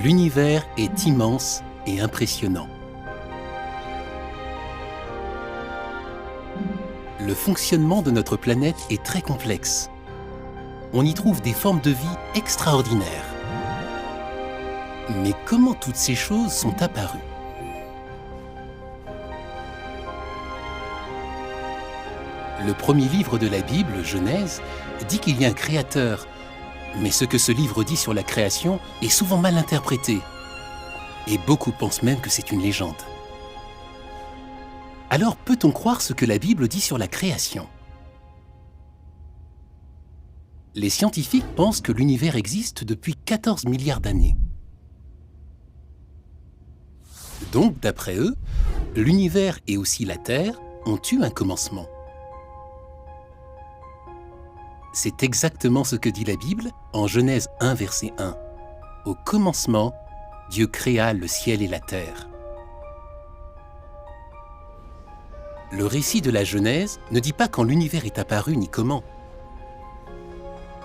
L'univers est immense et impressionnant. Le fonctionnement de notre planète est très complexe. On y trouve des formes de vie extraordinaires. Mais comment toutes ces choses sont apparues? Le premier livre de la Bible, Genèse, dit qu'il y a un créateur. Mais ce que ce livre dit sur la création est souvent mal interprété. Et beaucoup pensent même que c'est une légende. Alors peut-on croire ce que la Bible dit sur la création? Les scientifiques pensent que l'univers existe depuis 14 milliards d'années. Donc, d'après eux, l'univers et aussi la Terre ont eu un commencement. C'est exactement ce que dit la Bible en Genèse 1, verset 1. « Au commencement, Dieu créa le ciel et la terre. » Le récit de la Genèse ne dit pas quand l'univers est apparu ni comment.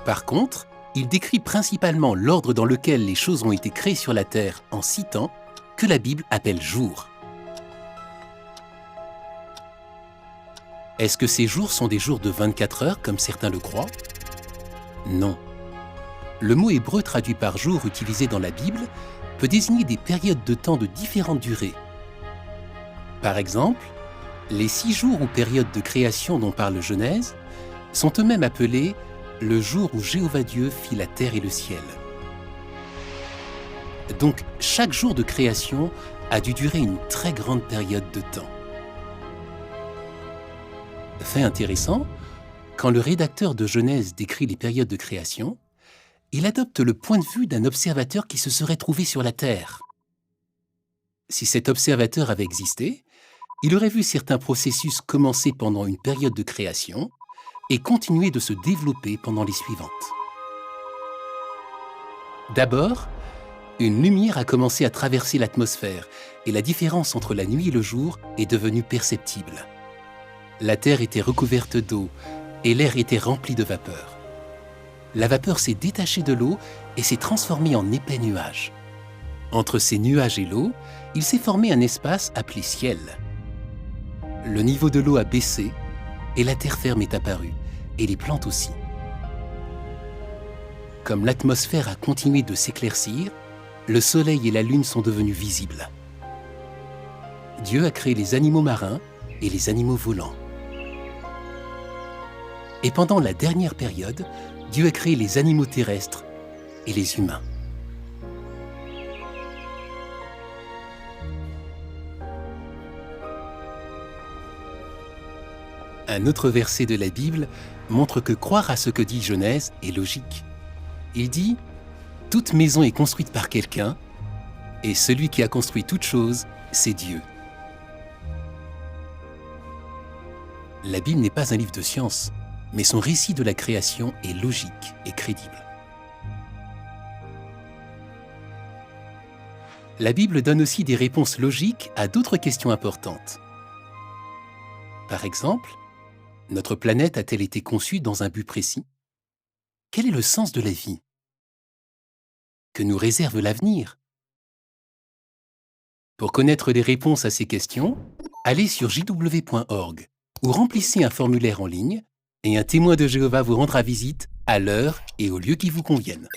Par contre, il décrit principalement l'ordre dans lequel les choses ont été créées sur la terre en 6 temps que la Bible appelle jours. Est-ce que ces jours sont des jours de 24 heures comme certains le croient? Non. Le mot hébreu traduit par jour utilisé dans la Bible peut désigner des périodes de temps de différentes durées. Par exemple, les 6 jours ou périodes de création dont parle Genèse sont eux-mêmes appelés le jour où Jéhovah Dieu fit la terre et le ciel. Donc, chaque jour de création a dû durer une très grande période de temps. Fait intéressant, quand le rédacteur de Genèse décrit les périodes de création, il adopte le point de vue d'un observateur qui se serait trouvé sur la Terre. Si cet observateur avait existé, il aurait vu certains processus commencer pendant une période de création et continuer de se développer pendant les suivantes. D'abord, une lumière a commencé à traverser l'atmosphère et la différence entre la nuit et le jour est devenue perceptible. La Terre était recouverte d'eau et l'air était rempli de vapeur. La vapeur s'est détachée de l'eau et s'est transformée en épais nuages. Entre ces nuages et l'eau, il s'est formé un espace appelé ciel. Le niveau de l'eau a baissé et la terre ferme est apparue, et les plantes aussi. Comme l'atmosphère a continué de s'éclaircir, le soleil et la lune sont devenus visibles. Dieu a créé les animaux marins et les animaux volants. Et pendant la dernière période, Dieu a créé les animaux terrestres et les humains. Un autre verset de la Bible montre que croire à ce que dit Genèse est logique. Il dit « Toute maison est construite par quelqu'un, et celui qui a construit toute chose, c'est Dieu. » La Bible n'est pas un livre de science, mais son récit de la création est logique et crédible. La Bible donne aussi des réponses logiques à d'autres questions importantes. Par exemple, notre planète a-t-elle été conçue dans un but précis? Quel est le sens de la vie? Que nous réserve l'avenir? Pour connaître les réponses à ces questions, allez sur jw.org ou remplissez un formulaire en ligne et un témoin de Jéhovah vous rendra visite à l'heure et au lieu qui vous conviennent.